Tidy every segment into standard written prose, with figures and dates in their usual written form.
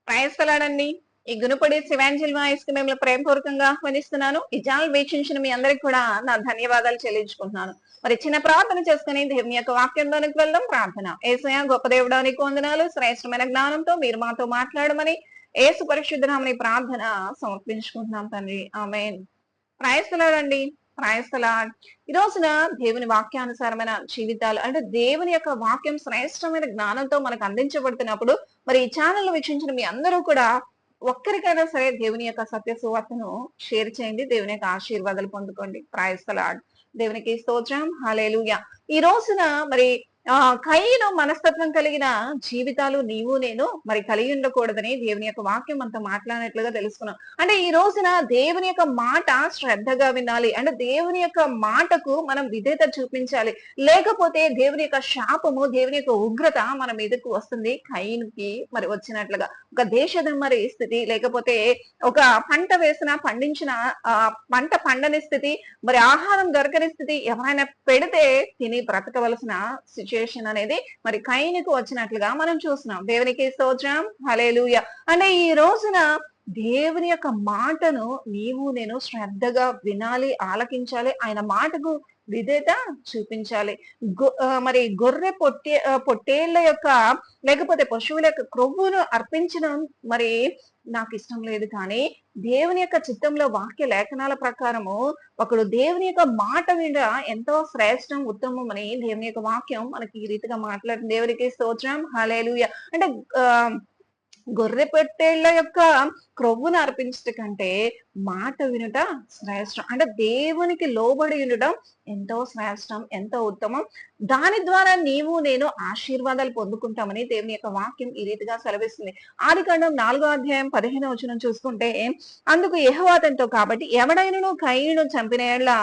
ప్రయాసలాడండి. ఈ గునుపడి శివాంజలి వాయిస్ కి మిమ్మల్ని ప్రేమపూర్వకంగా ఆహ్వానిస్తున్నాను. ఈ ఛానల్ వీక్షించిన మీ అందరికి కూడా నా ధన్యవాదాలు చెల్లించుకుంటున్నాను. మరి చిన్న ప్రార్థన చేసుకుని దేవుని యొక్క వాక్యంలోనికి వెళ్దాం. ప్రార్థన. యేసయ్య గొప్ప దేవుడా నీకు వందనాలు. శ్రేష్టమైన జ్ఞానంతో మీరు మాతో మాట్లాడమని యేసు పరిశుద్ధ నామమున ప్రార్థన సమర్పించుకుంటున్నాం తండ్రి. ఆమేన్. ప్రయాసలాడండి. ప్రయాసలాడ్. ఈ రోజున దేవుని వాక్యానుసారమైన జీవితాలు అంటే దేవుని యొక్క వాక్యం శ్రేష్టమైన జ్ఞానంతో మనకు అందించబడుతున్నప్పుడు మరి ఈ ఛానల్ వీక్షించిన మీ అందరూ కూడా ఒక్కరికైనా సరే దేవుని యొక్క సత్య సువార్తను షేర్ చేయండి. దేవుని యొక్క ఆశీర్వాదాలు పొందుకోండి. ప్రైస్తలాడ్. దేవునికి స్తోత్రం. హల్లెలూయా. ఈ రోజున మరి కయీను మనస్తత్వం కలిగిన జీవితాలు నీవు నేను మరి కలిగి ఉండకూడదని దేవుని యొక్క వాక్యం అంతా మాట్లాడినట్లుగా తెలుసుకున్నాం. అంటే ఈ రోజున దేవుని యొక్క మాట శ్రద్ధగా వినాలి. అంటే దేవుని యొక్క మాటకు మనం విధేయత చూపించాలి. లేకపోతే దేవుని యొక్క శాపము, దేవుని యొక్క ఉగ్రత మన మీదకు వస్తుంది. కయీనుకి మరి వచ్చినట్లుగా ఒక దేశదిమ్మరి స్థితి, లేకపోతే ఒక పంట వేసిన పండించిన పంట పండని స్థితి, మరి ఆహారం దొరకని స్థితి, ఎవరైనా పెడితే తిని బ్రతకవలసిన సిచ్యుయేషన్ అనేది మరి కయీనుకు వచ్చినట్లుగా మనం చూస్తున్నాం. దేవునికి స్తోత్రం. హల్లెలూయా. అంటే ఈ రోజున దేవుని యొక్క మాటను నీవు నేను శ్రద్ధగా వినాలి, ఆలకించాలి. ఆయన మాటకు విధేయత చూపించాలి. మరి గొర్రె పొట్టేళ్ల యొక్క లేకపోతే పశువుల యొక్క క్రొవ్వును అర్పించడం మరి నాకు ఇష్టం లేదు. కానీ దేవుని యొక్క చిత్తంలో వాక్య లేఖనాల ప్రకారము ఒకడు దేవుని యొక్క మాట విన ఎంతో శ్రేష్టం, ఉత్తమం అని దేవుని యొక్క వాక్యం మనకి ఈ రీతిగా మాట్లాడుతుంది. దేవునికి స్తోత్రం. హల్లెలూయా. అంటే గొర్రె పొట్టేళ్ల యొక్క క్రొవ్వును అర్పించట కంటే మాట వినుట శ్రేష్టం. అంటే దేవునికి లోబడి ఉండటం ఎంతో శ్రేష్టం, ఎంతో ఉత్తమం. దాని ద్వారా నీవు నేను ఆశీర్వాదాలు పొందుకుంటామని దేవుని యొక్క వాక్యం ఈ రీతిగా సెలవిస్తుంది. ఆదికాండం 4వ అధ్యాయం 15వ వచనం చూసుకుంటే, అందుకు యెహోవా అతనితో కాబట్టి ఎవడైనను కయీనును చంపిన యెడల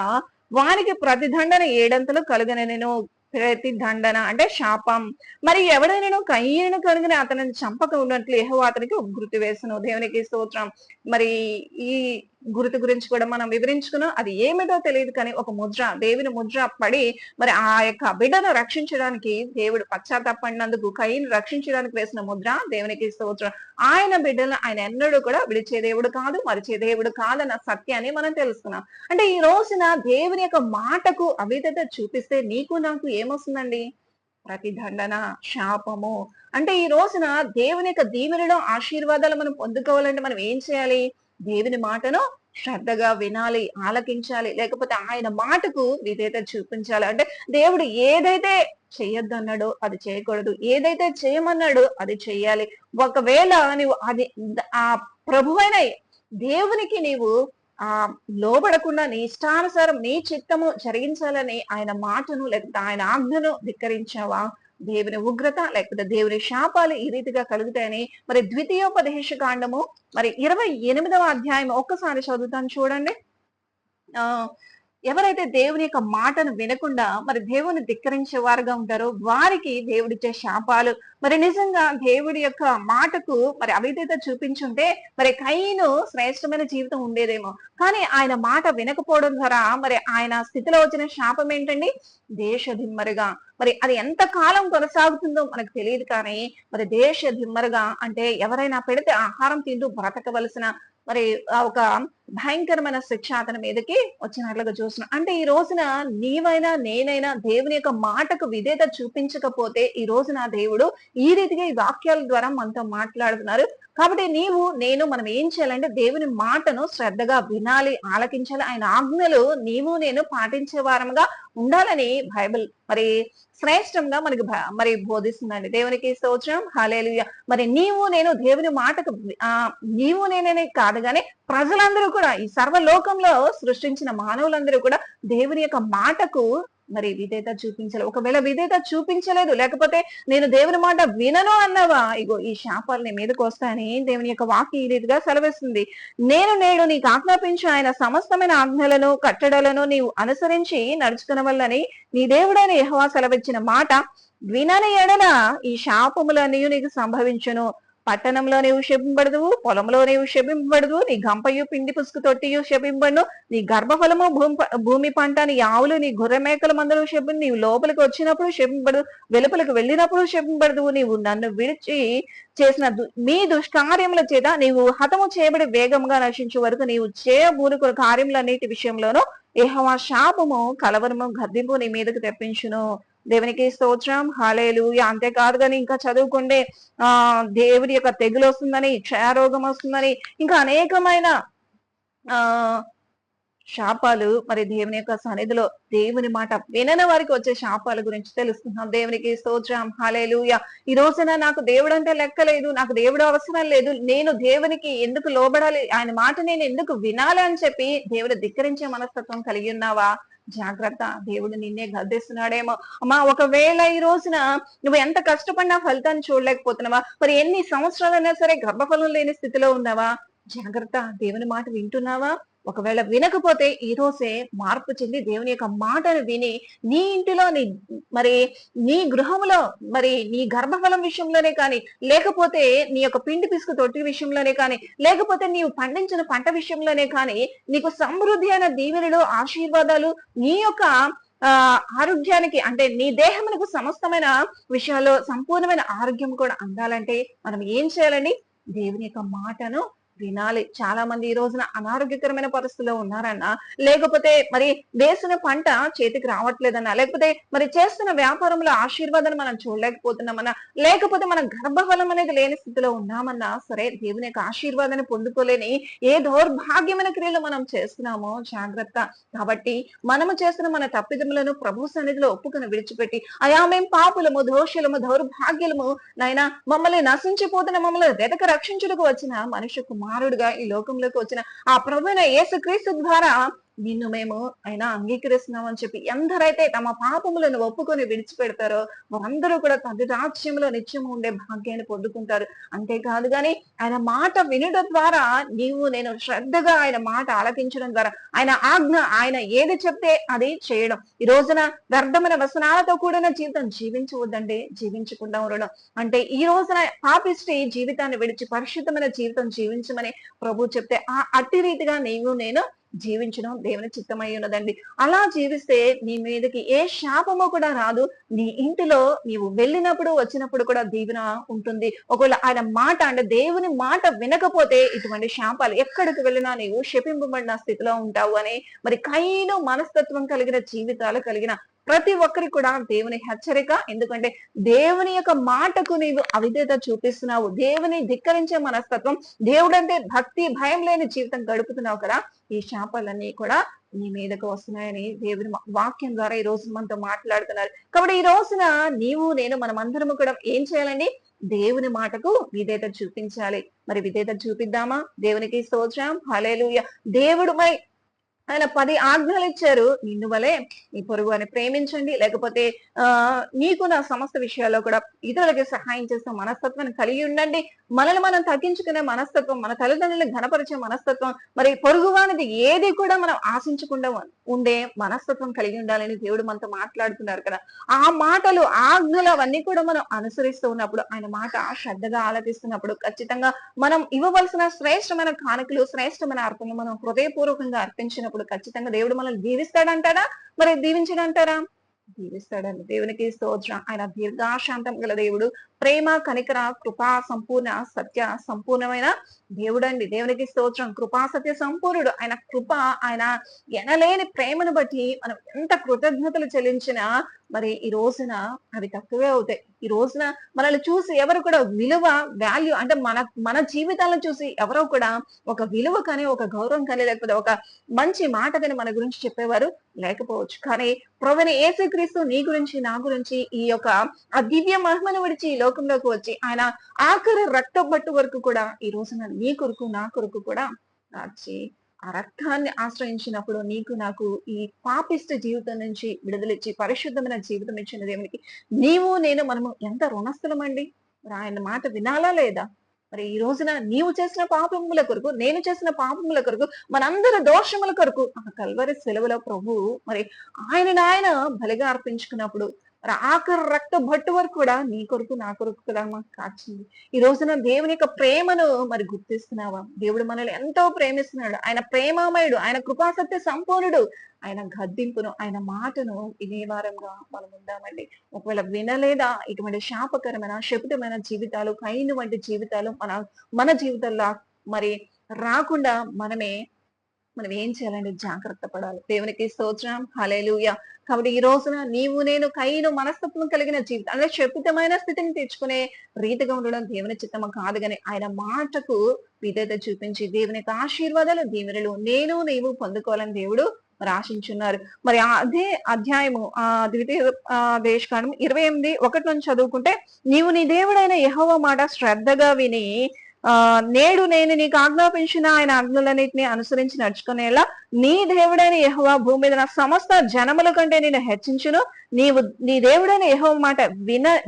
వానికి ప్రతిదండన 7 కలుగనెను. ప్రతి దండన అంటే శాపం. మరి ఎవడైనా కయీనును కనుగొని అతనిని చంపక ఉన్నట్లు యెహోవా అతనికి గుర్తు వేసును. దేవునికి స్తోత్రం. మరి ఈ గుర్తు గురించి కూడా మనం వివరించుకున్నాం. అది ఏమిటో తెలియదు, కానీ ఒక ముద్ర, దేవుని ముద్ర పడి మరి ఆ యొక్క బిడ్డను రక్షించడానికి దేవుడు పశ్చాత్తాపడినందుకు కయీను రక్షించడానికి వేసిన ముద్ర. దేవునికి స్తోత్రం. ఆయన బిడ్డలను ఆయన ఎన్నడూ కూడా విడిచే దేవుడు కాదు, మరిచే దేవుడు కాదన్న సత్యాన్ని మనం తెలుసుకున్నాం. అంటే ఈ రోజున దేవుని యొక్క మాటకు అవిధేయత చూపిస్తే నీకు నాకు ఏమొస్తుందండి? ప్రతిదండన, శాపము. అంటే ఈ రోజున దేవుని యొక్క దీవెనలు, ఆశీర్వాదాలు మనం పొందుకోవాలంటే మనం ఏం చేయాలి? దేవుని మాటను శ్రద్ధగా వినాలి, ఆలకించాలి. లేకపోతే ఆయన మాటకు విధేయత చూపించాలి. అంటే దేవుడు ఏదైతే చెయ్యొద్దన్నాడో అది చేయకూడదు, ఏదైతే చేయమన్నాడో అది చెయ్యాలి. ఒకవేళ నువ్వు అది ఆ ప్రభువైన దేవునికి నీవు లోబడకుండా నీ ఇష్టానుసారం నీ చిత్తము జరిగించాలని ఆయన మాటను లేకపోతే ఆయన ఆజ్ఞను ధిక్కరించావా, దేవుని ఉగ్రత లేకపోతే దేవుని శాపాలు ఈ రీతిగా కలుగుతాయని మరి ద్వితీయోపదేశ కాండము మరి 28వ అధ్యాయం ఒక్కసారి చదువుతాను చూడండి. ఎవరైతే దేవుని యొక్క మాటను వినకుండా మరి దేవుని ధిక్కరించే వారుగా ఉంటారో వారికి దేవుడిచ్చే శాపాలు. మరి నిజంగా దేవుడి యొక్క మాటకు మరి అవిధేయత చూపించుంటే మరి కయీను శ్రేష్టమైన జీవితం ఉండేదేమో. కానీ ఆయన మాట వినకపోవడం ద్వారా మరి ఆయన స్థితిలో వచ్చిన శాపం ఏంటండి? దేశ దిమ్మరుగా. మరి అది ఎంత కాలం కొనసాగుతుందో మనకు తెలియదు, కానీ మరి దేశ దిమ్మరుగా అంటే ఎవరైనా పెడితే ఆహారం తింటూ బ్రతకవలసిన మరి ఒక భయంకరమైన శిక్ష అతని మీదకి వచ్చినట్లుగా చూస్తున్నాం. అంటే ఈ రోజున నీవైనా నేనైనా దేవుని యొక్క మాటకు విధేయత చూపించకపోతే ఈ రోజున దేవుడు ఈ రీతిగా ఈ వాక్యాల ద్వారా మనతో మాట్లాడుతున్నారు. కాబట్టి నీవు నేను మనం ఏం చేయాలంటే దేవుని మాటను శ్రద్ధగా వినాలి, ఆలకించాలి. ఆయన ఆజ్ఞలు నీవు నేను పాటించే వారముగా ఉండాలని బైబిల్ మరి శ్రేష్టంగా మనకి మరి బోధిస్తుందండి. దేవునికి స్తోత్రం. హల్లెలూయా. మరి నీవు నేను దేవుని మాటకు నీవు నేనే కాదు కానీ ప్రజలందరూ కూడా ఈ సర్వలోకంలో సృష్టించిన మానవులందరూ కూడా దేవుని యొక్క మాటకు మరి విధేయత చూపించాలి. ఒకవేళ విధేయత చూపించలేదు, లేకపోతే నేను దేవుని మాట వినను అన్నావా, ఇగో ఈ శాపాలు నీ మీదకి వస్తాయని దేవుని యొక్క వాక్యం ఈ రీతిగా సెలవిస్తుంది. నేడు నీకు ఆజ్ఞాపించు ఆయన సమస్తమైన ఆజ్ఞలను కట్టడలను నీవు అనుసరించి నడుచుకున్న వల్లని నీ దేవుడైన యెహోవా సెలవిచ్చిన మాట వినని ఎడల ఈ శాపములన్నీ నీకు సంభవించును. పట్టణంలో నీవు శపింపడదువు, పొలంలో నీవు శపింపబడదు, నీ గంపయు పిండి పుసుకు తొట్టియు శపింపడు, నీ గర్భఫలము భూమి పంట, నీ ఆవులు నీ గొర్రె మేకల మందలు శపింపు, నీవు లోపలికి వచ్చినప్పుడు శపింపడు, వెలుపలికి వెళ్ళినప్పుడు శపింపడదు, నీవు నన్ను విడిచి చేసిన మీ దుష్కార్యముల చేత నీవు హతము చేయబడి వేగంగా నశించే వరకు నీవు చేయబూనుకున్న కార్యములన్నిటి విషయంలోనూ యెహోవా శాపము కలవరము గద్దింపు నీ మీదకు తెప్పించును. దేవునికి స్తోత్రం, హల్లెలూయా. అంతేకాదు కానీ ఇంకా చదువుకుంటే దేవుడి యొక్క తెగులు వస్తుందని, క్షయరోగం వస్తుందని, ఇంకా అనేకమైన ఆ శాపాలు మరి దేవుని యొక్క సన్నిధిలో దేవుని మాట వినని వారికి వచ్చే శాపాల గురించి తెలుసుకుంటున్నాం. దేవునికి స్తోత్రం, హల్లెలూయా. ఈ రోజున నాకు దేవుడు అంటే లెక్కలేదు, నాకు దేవుడు అవసరం లేదు, నేను దేవునికి ఎందుకు లోబడాలి, ఆయన మాట నేను ఎందుకు వినాలి అని చెప్పి దేవుడు ధిక్కరించే మనస్తత్వం కలిగి ఉన్నావా? జాగ్రత్త, దేవుడు నిన్నే గద్దిస్తున్నాడేమో. అమ్మా, ఒకవేళ ఈ రోజున నువ్వు ఎంత కష్టపడినా ఫలితాన్ని చూడలేకపోతున్నావా? మరి ఎన్ని సంవత్సరాలైనా సరే గర్భఫలం లేని స్థితిలో ఉన్నావా? జాగ్రత్త, దేవుని మాట వింటున్నావా? ఒకవేళ వినకపోతే ఈ రోజే మార్పు చెంది దేవుని యొక్క మాటను విని నీ ఇంటిలో మరి నీ గృహంలో మరి నీ గర్భఫలం విషయంలోనే కానీ, లేకపోతే నీ యొక్క పిండి పిసుకు తొట్టి విషయంలోనే కానీ, లేకపోతే నీవు పండించిన పంట విషయంలోనే కానీ నీకు సమృద్ధి అయిన దీవెనలు, ఆశీర్వాదాలు, నీ యొక్క ఆరోగ్యానికి అంటే నీ దేహమునకు సమస్తమైన విషయాల్లో సంపూర్ణమైన ఆరోగ్యం కూడా అందాలంటే మనం ఏం చేయాలండి? దేవుని యొక్క మాటను వినాలి. చాలా మంది ఈ రోజున అనారోగ్యకరమైన పరిస్థితిలో ఉన్నారన్నా, లేకపోతే మరి వేసిన పంట చేతికి రావట్లేదన్నా, లేకపోతే మరి చేస్తున్న వ్యాపారంలో ఆశీర్వాదాన్ని మనం చూడలేకపోతున్నామన్నా, లేకపోతే మన గర్భఫలం అనేది లేని స్థితిలో ఉన్నామన్నా సరే, దేవుని యొక్క ఆశీర్వాదాన్ని పొందుకోలేని ఏ దౌర్భాగ్యమైన క్రియలు మనం చేస్తున్నామో జాగ్రత్త. కాబట్టి మనము చేస్తున్న మన తప్పిదములను ప్రభు సన్నిధిలో ఒప్పుకొని విడిచిపెట్టి, అయా మేం పాపులము, దోషులము, దౌర్భాగ్యలము, నాయన మమ్మల్ని నశించిపోతున్న మమ్మల్ని వెతక రక్షించుటకు వచ్చిన మనుష్య కుమారుడుగా ఈ లోకంలోకి వచ్చిన ఆ ప్రభువైన యేసుక్రీస్తు ద్వారా నిన్ను మేము అయినా అంగీకరిస్తున్నామని చెప్పి ఎందరైతే తమ పాపములను ఒప్పుకొని విడిచిపెడతారో వారందరూ కూడా తండ్రి రాజ్యంలో నిత్యం ఉండే భాగ్యాన్ని పొందుకుంటారు. అంతేకాదు గాని ఆయన మాట వినడం ద్వారా నేను శ్రద్ధగా ఆయన మాట ఆలకించడం ద్వారా ఆయన ఆజ్ఞ, ఆయన ఏది చెప్తే అది చేయడం. ఈ రోజున వ్యర్థమైన వసనాలతో కూడిన జీవితం జీవించవద్దండి, జీవించకుండా ఉండడం. అంటే ఈ రోజున పాపిష్టి జీవితాన్ని విడిచి పరిశుద్ధమైన జీవితం జీవించమని ప్రభు చెప్తే ఆ అట్టి రీతిగా నేను జీవించడం దేవుని చిత్తమై ఉన్నదండి. అలా జీవిస్తే నీ మీదకి ఏ శాపము కూడా రాదు. నీ ఇంటిలో నీవు వెళ్ళినప్పుడు వచ్చినప్పుడు కూడా దీవెన ఉంటుంది. ఒకవేళ ఆయన మాట అంటే దేవుని మాట వినకపోతే ఇటువంటి శాపాలు ఎక్కడికి వెళ్ళినా నీవు శపింపబడిన స్థితిలో ఉంటావు అని మరి కయీను మనస్తత్వం కలిగిన జీవితాలు కలిగిన ప్రతి ఒక్కరికి కూడా దేవుని హెచ్చరిక. ఎందుకంటే దేవుని యొక్క మాటకు నీవు అవిధేయత చూపిస్తున్నావు, దేవుని ధిక్కరించే మనస్తత్వం, దేవుడంటే భక్తి భయం లేని జీవితం గడుపుతున్నావు కదా, ఈ శాపాలన్నీ కూడా నీ మీదకు వస్తున్నాయని దేవుని వాక్యం ద్వారా ఈ రోజు మనతో మాట్లాడుతున్నారు. కాబట్టి ఈ రోజున నేను మనమందరము కూడా ఏం చేయాలండి? దేవుని మాటకు విధేయత చూపించాలి. మరి విధేయత చూపిద్దామా? దేవునికి స్తోత్రం, హల్లెలూయా. దేవుడు మరి ఆయన 10 ఆజ్ఞలు ఇచ్చారు. నిన్ను వలె నీ పొరుగు అని ప్రేమించండి, లేకపోతే నీకు నా సమస్త విషయాల్లో కూడా ఇతరులకి సహాయం చేసే మనస్తత్వాన్ని కలిగి ఉండండి. మనల్ని మనం తగ్గించుకునే మనస్తత్వం, మన తల్లిదండ్రులను ఘనపరిచే మనస్తత్వం, మరి పొరుగువానిది ఏది కూడా మనం ఆశించకుండా ఉండే మనస్తత్వం కలిగి ఉండాలని దేవుడు మనతో మాట్లాడుతున్నారు కదా. ఆ మాటలు, ఆజ్ఞలు అవన్నీ కూడా మనం అనుసరిస్తూ ఉన్నప్పుడు, ఆయన మాట శ్రద్ధగా ఆలకిస్తున్నప్పుడు ఖచ్చితంగా మనం ఇవ్వవలసిన శ్రేష్టమైన కానుకలు, శ్రేష్టమైన అర్పణలు మనం హృదయపూర్వకంగా అర్పించినప్పుడు ఖచ్చితంగా దేవుడు మనల్ని దీవిస్తాడంటారా? మరి దీవించడంటారా? దీవిస్తాడండి. దేవునికి స్తోత్రం. ఆయన దీర్ఘశాంతం గల దేవుడు, ప్రేమ, కనికర, కృపా సంపూర్ణ, సత్య సంపూర్ణమైన దేవుడండి. దేవునికి స్తోత్రం. కృపా సత్య సంపూర్ణుడు. ఆయన కృప, ఆయన ఎనలేని ప్రేమను బట్టి మనం ఎంత కృతజ్ఞతలు చెల్లించినా మరి ఈ రోజున అవి తక్కువే అవుతాయి. ఈ రోజున మనల్ని చూసి ఎవరు కూడా విలువ, వాల్యూ అంటే మన జీవితాలను చూసి ఎవరో కూడా ఒక విలువ కానీ, ఒక గౌరవం కానీ, లేకపోతే ఒక మంచి మాట కానీ మన గురించి చెప్పేవారు లేకపోవచ్చు. కానీ ప్రభువైన యేసుక్రీస్తు నీ గురించి, నా గురించి ఈ యొక్క ఆ దివ్య మహిమను విడిచి ఈ లోకంలోకి వచ్చి ఆయన ఆఖరి రక్తబట్టు వరకు కూడా ఈ రోజున నీ కొరకు, నా కొరకు కూడా రాచి ఆ రక్తాన్ని ఆశ్రయించినప్పుడు నీకు, నాకు ఈ పాపిష్ట జీవితం నుంచి విడుదలిచ్చి పరిశుద్ధమైన జీవితం ఇచ్చిన దేవునికి మనము ఎంత రుణస్థలమండి. మరి ఆయన మాట వినాలా లేదా? మరి ఈ రోజున నీవు చేసిన పాపముల కొరకు, నేను చేసిన పాపముల కొరకు, మనందరి దోషముల కొరకు ఆ కల్వరి సెలవులో ప్రభు మరి ఆయన బలిగా అర్పించుకున్నప్పుడు ఆఖరి రక్త బొట్టు వరకు కూడా నీ కొరకు నా కొరకు కూడా మాకు కాచింది. ఈ రోజున దేవుని యొక్క ప్రేమను మరి గుర్తిస్తున్నావా? దేవుడు మనల్ని ఎంతో ప్రేమిస్తున్నాడు. ఆయన ప్రేమామయుడు, ఆయన కృపాసత్య సంపూర్ణుడు. ఆయన గద్దింపును, ఆయన మాటను వినేవారంగా మనం ఉందామండి. ఒకవేళ వినలేదా ఇటువంటి శాపకరమైన శపితమైన జీవితాలు, కయీను వంటి జీవితాలు మన జీవితాల్లో మరి రాకుండా మనం ఏం చేయాలండి? జాగ్రత్త పడాలి. దేవునికి స్తోత్రం. హల్లెలూయా. కాబట్టి ఈ రోజున నీవు నేను కయీను మనస్తత్వం కలిగిన జీవితం అంటే శపితమైన స్థితిని తెచ్చుకునే రీతిగా ఉండడం దేవుని చిత్తము కాదు గాని ఆయన మాటకు విధేయత చూపించి దేవుని యొక్క ఆశీర్వాదాలు, దీవెనలు నీవు పొందుకోవాలని దేవుడు మరి ఆశించున్నారు. మరి అదే అధ్యాయము ద్వితీయ దేశకాండం 28:1 నుంచి చదువుకుంటే, నీవు నీ దేవుడైన యెహోవా మాట శ్రద్ధగా విని నేడు నేను నీకు ఆజ్ఞాపించిన ఆయన ఆజ్ఞలన్నింటినీ అనుసరించి నడుచుకునేలా నీ దేవుడైన యెహోవా భూమి మీద సమస్త జనముల కంటే నేను హెచ్చించును. నీ దేవుడైన యెహోవా మాట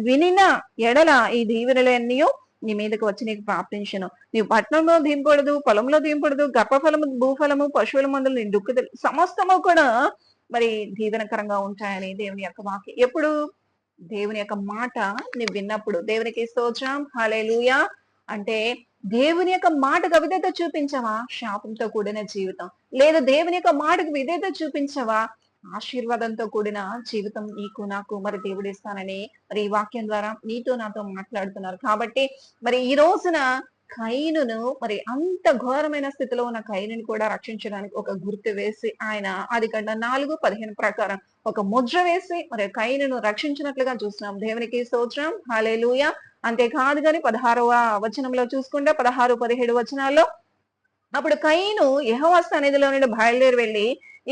వినిన ఎడల ఈ దీవెనలన్నీ నీ మీదకి వచ్చి నీకు ప్రాప్తించను. నీవు పట్టణంలో దింపకూడదు, పొలంలో దింపకూడదు, గర్భఫలము, భూఫలము, పశువుల మందులు, నీ దుఃఖ సమస్తము కూడా మరి దీవెనకరంగా ఉంటాయని దేవుని యొక్క వాక్యం. ఎప్పుడు? దేవుని యొక్క మాట నీవు విన్నప్పుడు. దేవునికి స్తోత్రం. హల్లెలూయా. అంటే దేవుని యొక్క మాటకు విధేయత చూపించవా? శాపంతో కూడిన జీవితం. లేదా దేవుని యొక్క మాటకు విధేయత చూపించవా? ఆశీర్వాదంతో కూడిన జీవితం నీకు నాకు మరి దేవుడు ఇస్తానని మరి ఈ వాక్యం ద్వారా నీతో నాతో మాట్లాడుతున్నారు. కాబట్టి మరి ఈ రోజున కయీనును మరి అంత ఘోరమైన స్థితిలో ఉన్న కయీనుని కూడా రక్షించడానికి ఒక గుర్తు వేసి ఆయన ఆదికాండం 4:15 ప్రకారం ఒక ముద్ర వేసి మరి కయీనును రక్షించినట్లుగా చూస్తున్నాం. దేవునికి స్తోత్రం. హల్లెలూయా. అంతేకాదు గాని 16వ వచనంలో చూసుకుంటే 16, 17 వచనాల్లో అప్పుడు కయీను యెహోవా సన్నిధిలో నుండి బయలుదేరి వెళ్లి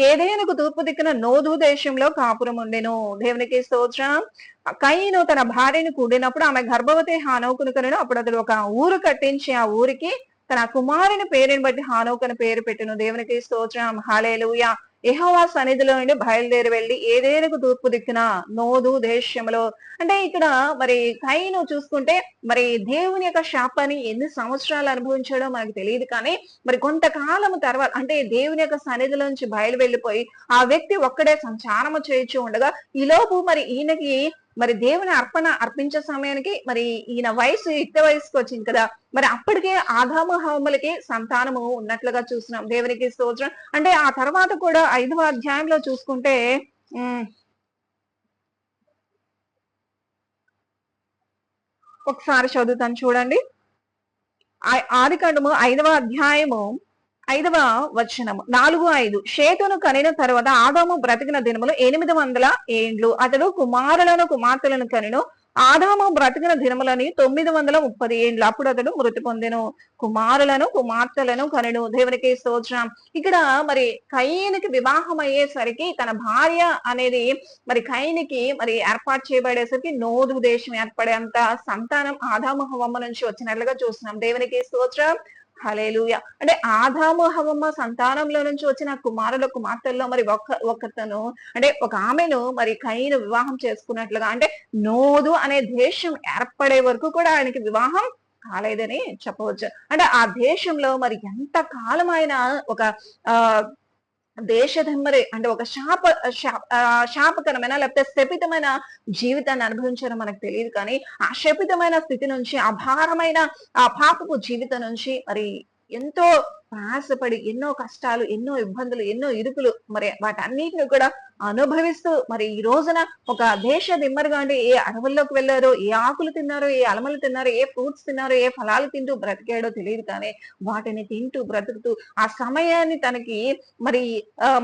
ఏదేనుకు తూర్పు దిక్కున నోదు దేశంలో కాపురం ఉండెను. దేవునికి స్తోత్రం. కయీను తన భార్యను కూడినప్పుడు ఆమె గర్భవతి హానోకును కనెను. అప్పుడు అతడు ఒక ఊరు కట్టించి ఆ ఊరికి తన కుమారుని పేరుని బట్టి హానోకు అని పేరు పెట్టెను. దేవునికి స్తోత్రం. హల్లెలూయా. యెహోవా సన్నిధిలో నుండి బయలుదేరి వెళ్లి ఏదేనుకు తూర్పు దిక్కున నోదు దేశంలో. అంటే ఇక్కడ మరి కయీను చూసుకుంటే మరి దేవుని యొక్క శాపాన్ని ఎన్ని సంవత్సరాలు అనుభవించాడో మనకు తెలియదు. కానీ మరి కొంతకాలం తర్వాత అంటే దేవుని యొక్క సన్నిధిలో నుంచి బయలు వెళ్ళిపోయి ఆ వ్యక్తి ఒక్కడే సంచారము చేయించు ఉండగా ఈలోపు మరి ఈయనకి మరి దేవుని అర్పించే సమయానికి మరి ఈయన యుక్త వయసుకి వచ్చింది కదా. మరి అప్పటికే ఆదాము హవ్వలకి సంతానము ఉన్నట్లుగా చూస్తున్నాం. దేవునికి స్తోత్రం. అంటే ఆ తర్వాత కూడా 5వ అధ్యాయంలో చూసుకుంటే ఒకసారి చదువుతాను చూడండి. ఆదికాండము 5వ అధ్యాయము 5వ వచనము 4:5. షేతును కనిన తర్వాత ఆదాము బ్రతికిన దినములు 800 ఏండ్లు. అతడు కుమారులను కుమార్తెలను కనెను. ఆదాము బ్రతికిన దినములని 930 ఏండ్లు. అప్పుడు అతడు మృతి పొందెను. కుమారులను కుమార్తెలను కనెను. దేవునికి స్తోత్రం. ఇక్కడ మరి కయీనుకి వివాహం అయ్యేసరికి తన భార్య అనేది మరి కయీనుకి మరి ఏర్పాటు చేయబడేసరికి నోదు దేశం ఏర్పడేంత సంతానం ఆదాము హవ్వ నుంచి వచ్చినట్లుగా చూస్తున్నాం. దేవునికి స్తోత్రం. హల్లెలూయా. అంటే ఆదాము హవ్వ సంతానంలో నుంచి వచ్చిన కుమారుల కుమార్తెల్లో మరి ఒకతను అంటే ఒక ఆమెను మరి కయీను వివాహం చేసుకున్నట్లుగా అంటే నోదు అనే దేశం ఏర్పడే వరకు కూడా ఆయనకి వివాహం కాలేదని చెప్పవచ్చు. అంటే ఆ దేశంలో మరి ఎంత కాలం ఆయన ఒక దేశధమ్మరి అంటే ఒక శాపకరమైన లేకపోతే శపితమైన జీవితాన్ని అనుభవించారో మనకు తెలియదు. కానీ ఆ శపితమైన స్థితి నుంచి ఆ భారమైన ఆ పాపపు జీవితం నుంచి మరి ఎంతో ప్రయాసపడి ఎన్నో కష్టాలు, ఎన్నో ఇబ్బందులు, ఎన్నో ఇరుకులు మరి వాటన్నిటిని కూడా అనుభవిస్తూ మరి ఈ రోజున ఒక దేశ దిమ్మరుగా అంటే ఏ అడవుల్లోకి వెళ్ళారో, ఏ ఆకులు తిన్నారో, ఏ అలమలు తిన్నారో, ఏ ఫ్రూట్స్ తిన్నారో, ఏ ఫలాలు తింటూ బ్రతికాడో తెలియదు. కానీ వాటిని తింటూ బ్రతుకుతూ ఆ సమయాన్ని తనకి మరి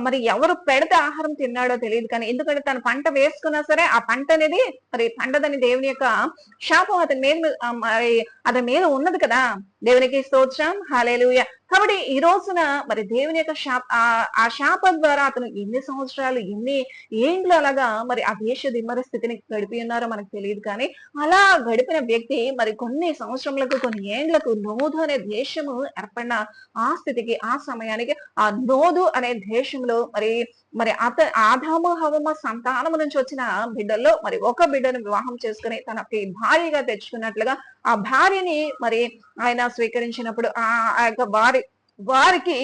మరి ఎవరు పెడితే ఆహారం తిన్నాడో తెలియదు. కానీ ఎందుకంటే తను పంట వేసుకున్నా సరే ఆ పంట అనేది మరి పంటదని దేవుని యొక్క శాపం అతని మీద ఉన్నది కదా. దేవునికి స్తోత్రం. హల్లెలూయా. కాబట్టి ఈ రోజున మరి దేవుని యొక్క ఆ శాపం ద్వారా అతను ఎన్ని సంవత్సరాలు ఎన్ని ఏండ్లు అలాగా మరి ఆ దేశ దిమ్మర స్థితిని గడిపి ఉన్నారో మనకు తెలియదు. కానీ అలా గడిపిన వ్యక్తి మరి కొన్ని సంవత్సరములకు కొన్ని ఏండ్లకు నోదు అనే దేశము ఏర్పడిన ఆ స్థితికి ఆ సమయానికి ఆ నోదు అనే దేశంలో మరి మరి ఆదాము హవ్వ సంతానము నుంచి వచ్చిన బిడ్డల్లో మరి ఒక బిడ్డను వివాహం చేసుకుని తనకి భార్యగా తెచ్చుకున్నట్లుగా ఆ భార్యని మరి ఆయన స్వీకరించినప్పుడు ఆ యొక్క వారికి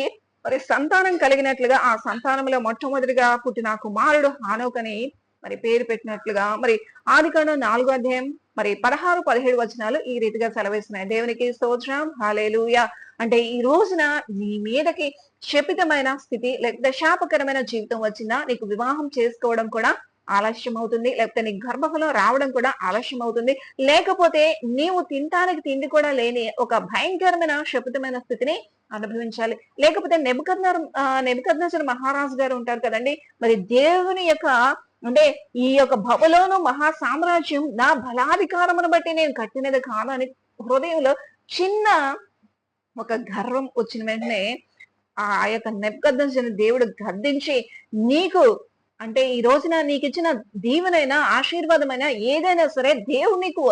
మరి సంతానం కలిగినట్లుగా ఆ సంతానంలో మొట్టమొదటిగా పుట్టిన కుమారుడు హానోకని మరి పేరు పెట్టినట్లుగా మరి ఆదికాండం 4వ అధ్యాయం మరి 16, 17 వచనాలు ఈ రీతిగా సెలవిస్తున్నాయి. దేవునికి స్తోత్రం, హల్లెలూయా. అంటే ఈ రోజున నీ మీదకి శపితమైన స్థితి లేకపోతే శాపకరమైన జీవితం వచ్చిందా, నీకు వివాహం చేసుకోవడం కూడా ఆలస్యం అవుతుంది, లేకపోతే నీ గర్భఫలం రావడం కూడా ఆలస్యం అవుతుంది, లేకపోతే నీవు తినటానికి తిండి కూడా లేని ఒక భయంకరమైన శపితమైన స్థితిని అనుభవించాలి. లేకపోతే నెబుకద్నెజరు మహారాజు గారు ఉంటారు కదండి, మరి దేవుని యొక్క అంటే ఈ యొక్క బబులోను మహా సామ్రాజ్యం నా బలాధికారమును బట్టి నేను కట్టినది కాదు అని హృదయంలో చిన్న ఒక గర్వం వచ్చిన వెంటనే ఆ యొక్క నెబుకద్నెజరుని దేవుడు గద్దించి, నీకు అంటే ఈ రోజున నీకు ఇచ్చిన దీవెనైనా ఆశీర్వాదమైనా ఏదైనా సరే దేవుడు నీకు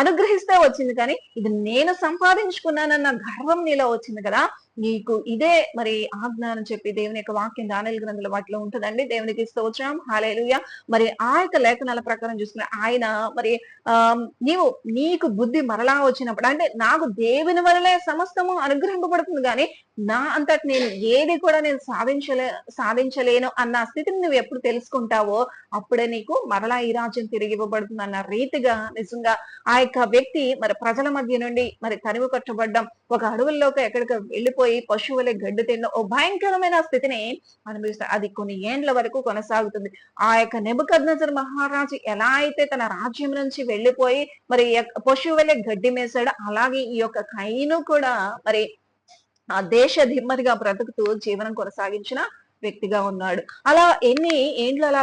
అనుగ్రహిస్తే వచ్చింది, కానీ ఇది నేను సంపాదించుకున్నానన్న గర్వం నీలో వచ్చింది కదా, నీకు ఇదే మరి ఆజ్ఞ అని చెప్పి దేవుని యొక్క వాక్యం దానియేలు గ్రంథంలో వాటిలో ఉంటుందండి. దేవునికి స్తోత్రం, హల్లెలూయా. మరి ఆ యొక్క లేఖనాల ప్రకారం చూసుకున్న ఆయన మరి నీకు బుద్ధి మరలా వచ్చినప్పుడు, అంటే నాకు దేవుని వల్లే సమస్తము అనుగ్రహింపబడుతుంది, కానీ నా అంతటి నేను ఏది కూడా నేను సాధించలేను అన్న స్థితిని నువ్వు ఎప్పుడు తెలుసుకుంటావో అప్పుడే నీకు మరలా ఈ రాజ్యం తిరిగి ఇవ్వబడుతుంది అన్న రీతిగా నిజంగా ఆ యొక్క వ్యక్తి మరి ప్రజల మధ్య నుండి మరి తరిమి కొట్టబడ్డం, ఒక అడవుల్లోకి ఎక్కడికి వెళ్ళిపోయి పశువులే గడ్డి తినడం, ఓ భయంకరమైన స్థితిని అనుభవిస్తారు. అది కొన్ని ఏండ్ల వరకు కొనసాగుతుంది. ఆ యొక్క నెబుకద్నెజరు మహారాజు ఎలా అయితే తన రాజ్యం నుంచి వెళ్ళిపోయి మరి పశువులే గడ్డి మేసాడు, అలాగే ఈ యొక్క కయీను కూడా మరి ఆ దేశ దిమ్మదిగా బ్రతుకుతూ జీవనం కొనసాగించిన వ్యక్తిగా ఉన్నాడు. అలా ఎన్ని ఏండ్లు అలా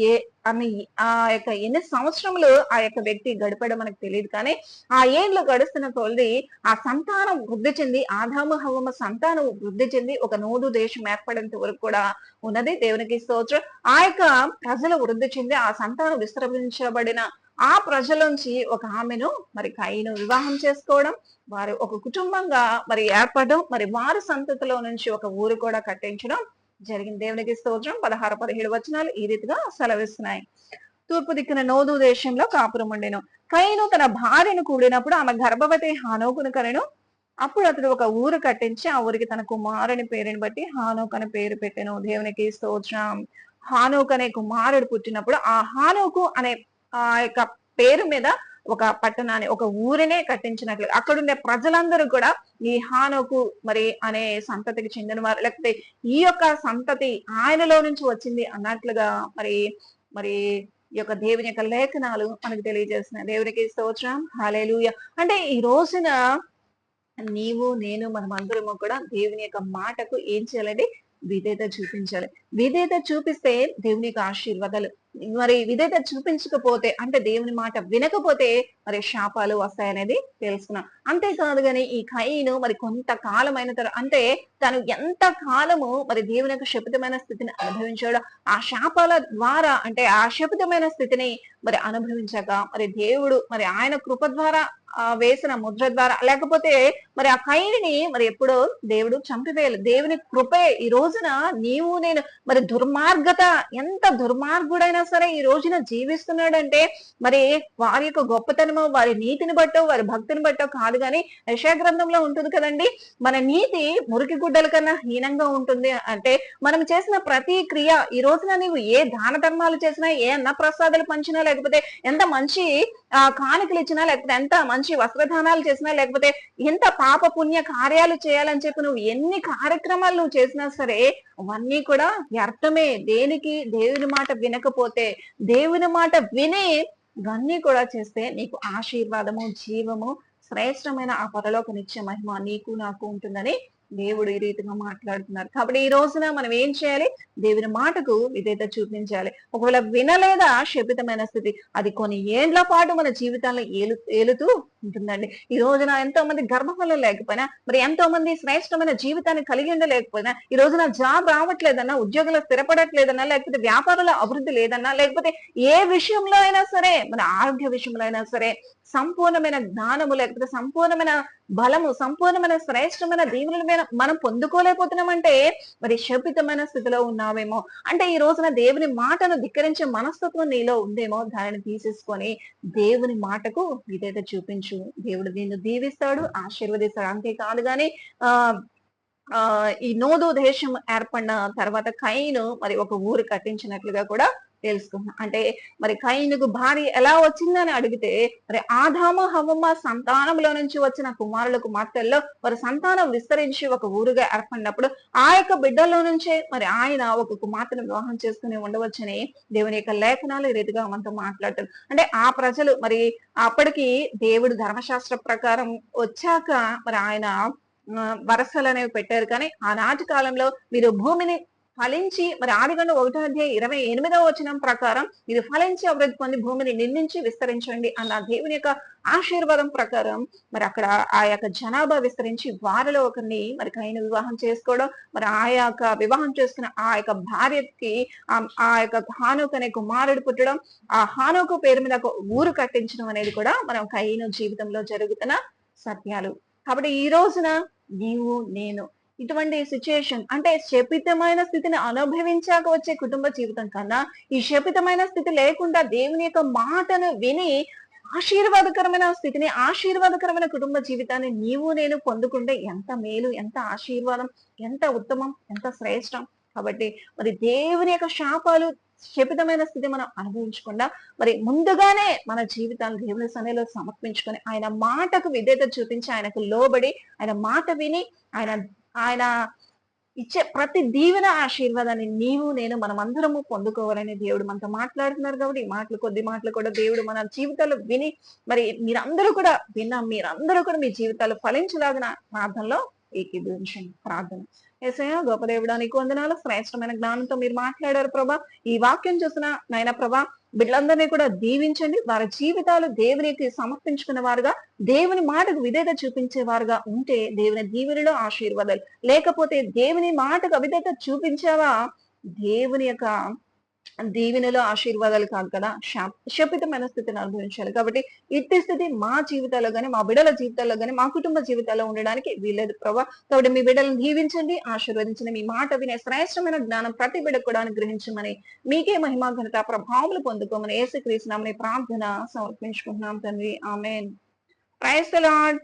ఏ అని ఆ యొక్క ఎన్ని సంవత్సరములు ఆ యొక్క వ్యక్తి గడిపడం మనకు తెలియదు, కానీ ఆ ఏండ్లు గడుస్తున్న కొలది ఆ సంతానం వృద్ధి చెంది, ఆదాము హవ్వ సంతానం వృద్ధి చెంది ఒక నూదు దేశం ఏర్పడేంత వరకు కూడా ఉన్నది. దేవునికి స్తోత్రం. ఆ యొక్క ప్రజలు వృద్ధి చెంది ఆ సంతానం విస్తరించబడిన ఆ ప్రజలోంచి ఒక ఆమెను మరి కయీను వివాహం చేసుకోవడం, వారు ఒక కుటుంబంగా మరి ఏర్పడడం, మరి వారి సంతతిలో నుంచి ఒక ఊరు కూడా కట్టించడం జరిగింది. దేవునికి స్తోత్రం. 16, 17 వచనాలు ఈ రీతిగా సెలవిస్తున్నాయి. తూర్పు దిక్కున నోదు దేశంలో కాపురం ఉండెను. కయీను తన భార్యను కూడినప్పుడు ఆమె గర్భవతి హానోకును కనెను. అప్పుడు అతడు ఒక ఊరు కట్టించి ఆ ఊరికి తన కుమారుని పేరుని బట్టి హానోకు అని పేరు పెట్టెను. దేవునికి స్తోత్రం. హానోకు అనే కుమారుడు పుట్టినప్పుడు ఆ హానోకు అనే ఆ యొక్క పేరు మీద ఒక పట్టణాన్ని, ఒక ఊరినే కట్టించినట్లు అక్కడుండే ప్రజలందరూ కూడా ఈ హానోకు మరి అనే సంతతికి చెందిన వారు, లేకపోతే ఈ యొక్క సంతతి ఆయనలో నుంచి వచ్చింది అన్నట్లుగా మరి మరి ఈ యొక్క దేవుని యొక్క లేఖనాలు మనకు తెలియజేస్తున్నాయి. దేవునికి స్తోత్రం, హల్లెలూయా. అంటే ఈ రోజున నీవు నేను మనమందరము కూడా దేవుని యొక్క మాటకు ఏం చేయాలండి, విధేయత చూపించాలి. విధేయత చూపిస్తే దేవుని యొక్క ఆశీర్వాదాలు, మరి విధేయత చూపించకపోతే అంటే దేవుని మాట వినకపోతే మరి శాపాలు వస్తాయనేది తెలుసుకున్నాం. అంతేకాదు గాని ఈ కయీను మరి కొంతకాలం అయిన తర్వాత, అంటే తను ఎంత కాలము మరి దేవుని యొక్క శపితమైన స్థితిని అనుభవించాడో, ఆ శాపాల ద్వారా అంటే ఆ శపితమైన స్థితిని మరి అనుభవించాక మరి దేవుడు మరి ఆయన కృప ద్వారా వేసిన ముద్ర ద్వారా, లేకపోతే మరి ఆ కయీనుని మరి ఎప్పుడో దేవుడు చంపివేయాలి. దేవుని కృపే ఈ రోజున నీవు నేను మరి దుర్మార్గత, ఎంత దుర్మార్గుడైనా సరే ఈ రోజున జీవిస్తున్నాడంటే మరి వారి యొక్క గొప్పతనము, వారి నీతిని బట్టో వారి భక్తిని బట్టో కాదు, కానీ యెషయా గ్రంథంలో ఉంటుంది కదండి, మన నీతి మురికి గుడ్డల కన్నా హీనంగా ఉంటుంది. అంటే మనం చేసిన ప్రతి క్రియ, ఈ రోజున నీవు ఏ దాన ధర్మాలు చేసినా, ఏ అన్న ప్రసాదాలు పంచినా, లేకపోతే ఎంత మంచి కానుకలు ఇచ్చినా, లేకపోతే ఎంత మంచి వస్త్రదానాలు చేసినా, లేకపోతే ఎంత పాప పుణ్య కార్యాలు చేయాలని చెప్పి నువ్వు ఎన్ని కార్యక్రమాలు నువ్వు చేసినా సరే అవన్నీ కూడా వ్యర్థమే. దేనికి? దేవుని మాట వినకపోతే. దేవుని మాట విని ఇవన్నీ కూడా చేస్తే నీకు ఆశీర్వాదము, జీవము, శ్రేష్టమైన ఆ పరలోక నిత్య మహిమ నీకు నాకు ఉంటుందని దేవుడు ఈ రీతిగా మాట్లాడుతున్నారు. కాబట్టి ఈ రోజున మనం ఏం చేయాలి? దేవుని మాటకు విధేయత చూపించాలి. ఒకవేళ వినలేదా శపితమైన స్థితి, అది కొన్ని ఏండ్ల పాటు మన జీవితాల్లో ఏలుతూ ఉంటుందండి. ఈ రోజున ఎంతో మంది గర్భఫలం లేకపోయినా, మరి ఎంతో మంది శ్రేష్టమైన జీవితాన్ని కలిగి ఉండలేకపోయినా, ఈ రోజున జాబ్ రావట్లేదన్నా, ఉద్యోగంలో స్థిరపడట్లేదన్నా, లేకపోతే వ్యాపారంలో అభివృద్ధి లేదన్నా, లేకపోతే ఏ విషయంలో అయినా సరే, మన ఆరోగ్య విషయంలో అయినా సరే సంపూర్ణమైన జ్ఞానము, లేకపోతే సంపూర్ణమైన బలము, సంపూర్ణమైన శ్రేష్టమైన దీవెనల మీద మనం పొందుకోలేకపోతున్నామంటే మరి శపితమైన స్థితిలో ఉన్నామేమో. అంటే ఈ రోజున దేవుని మాటను ధిక్కరించే మనస్తత్వం నీలో ఉందేమో. దానిని తీసేసుకొని దేవుని మాటకు విధేయత చూపించు. దేవుడు నిన్ను దీవిస్తాడు, ఆశీర్వదిస్తాడు. అంతేకాదు గాని ఈ నోదు దేశం ఏర్పడిన తర్వాత కయీను మరి ఒక ఊరు కట్టించినట్లుగా కూడా తెలుసుకున్నాం. అంటే మరి కయీనుకు భార్య ఎలా వచ్చిందని అడిగితే మరి ఆదాము హవ్వమ్మ సంతానంలో నుంచి వచ్చిన కుమారుల కుమార్తెల్లో వారి సంతానం విస్తరించి ఒక ఊరుగా ఏర్పడినప్పుడు ఆ యొక్క బిడ్డల్లో నుంచే మరి ఆయన ఒక కుమార్తెను వివాహం చేసుకుని ఉండవచ్చని దేవుని యొక్క లేఖనాలు ఈ రీతిగా మనతో మాట్లాడతారు. అంటే ఆ ప్రజలు మరి అప్పటికి దేవుడు ధర్మశాస్త్ర ప్రకారం వచ్చాక మరి ఆయన వరసలు అనేవి పెట్టారు. కానీ ఆనాటి కాలంలో మీరు భూమిని ఫలించి మరి ఆదికాండం 1:28 ప్రకారం ఇది ఫలించి అభివృద్ధి పొంది భూమిని నిర్మించి విస్తరించండి అన్న దేవుని యొక్క ఆశీర్వాదం ప్రకారం మరి అక్కడ ఆ యొక్క జనాభా విస్తరించి వారిలో ఒకరిని మరి కయీను వివాహం చేసుకోవడం, మరి ఆ యొక్క వివాహం చేసుకున్న ఆ యొక్క భార్యకి ఆ యొక్క హానోకు అనే కుమారుడు పుట్టడం, ఆ హానోకు పేరు మీద ఒక ఊరు కట్టించడం అనేది కూడా మనం కయీను జీవితంలో జరుగుతున్న సత్యాలు. కాబట్టి ఈ రోజున నీవు నేను ఇటువంటి సిచ్యుయేషన్ అంటే శపితమైన స్థితిని అనుభవించాక వచ్చే కుటుంబ జీవితం కన్నా ఈ శపితమైన స్థితి లేకుండా దేవుని యొక్క మాటను విని ఆశీర్వాదకరమైన స్థితిని, ఆశీర్వాదకరమైన కుటుంబ జీవితాన్ని నీవు నేను పొందుకుంటే ఎంత మేలు, ఎంత ఆశీర్వాదం, ఎంత ఉత్తమం, ఎంత శ్రేష్టం. కాబట్టి మరి దేవుని యొక్క శాపాలు శపితమైన స్థితి మనం అనుభవించకుండా మరి ముందుగానే మన జీవితాన్ని దేవుని సన్నిధిలో సమర్పించుకొని ఆయన మాటకు విధేయత చూపించి ఆయనకు లోబడి ఆయన మాట విని ఆయన ఆయన ఇచ్చే ప్రతి దీవెన ఆశీర్వాదాన్ని నీవు నేను మనమందరము పొందుకోవాలని దేవుడు మనతో మాట్లాడుతున్నారు. కాబట్టి ఈ మాటలు కొద్ది మాటలు కూడా దేవుడు మన జీవితాలు విని మరి మీరందరూ కూడా మీరందరూ కూడా మీ జీవితాలు ఫలించలాగిన ప్రార్థనలో ఏకీభవించండి. ప్రార్థన. యేసయ్య గొప్ప దేవుడా నీకు వందనాలు. శ్రేష్టమైన జ్ఞానంతో మీరు మాట్లాడారు ప్రభా. ఈ వాక్యం చూసిన నాయన ప్రభా బిడ్డలందరినీ కూడా దీవించండి. వారి జీవితాలు దేవునికి సమర్పించుకున్న వారుగా, దేవుని మాటకు విధేయత చూపించే వారుగా ఉంటే దేవుని దీవెనలో ఆశీర్వాదాలు, లేకపోతే దేవుని మాటకు అవిధేయత చూపించావా దేవుని యొక్క దీవెనలో ఆశీర్వాదాలు కాదు కదా, శపితమైన స్థితిని అనుభవించాలి. కాబట్టి ఇట్టి స్థితి మా జీవితాల్లో గానీ, మా బిడ్డల జీవితాల్లో గానీ, మా కుటుంబ జీవితాల్లో ఉండడానికి వీలేదు ప్రభా. కాబట్టి మీ బిడ్డలను దీవించండి, ఆశీర్వదించండి. మీ మాట వినే శ్రేష్టమైన జ్ఞానం ప్రతి బిడ్డకు కూడా అనుగ్రహించమని, మీకే మహిమ ఘనత ప్రభావములు పొందుకోమని యేసుక్రీస్తు నామమున ప్రార్థన సమర్పించుకుంటున్నాం తండ్రి. ఆమేన్. Praise the lord.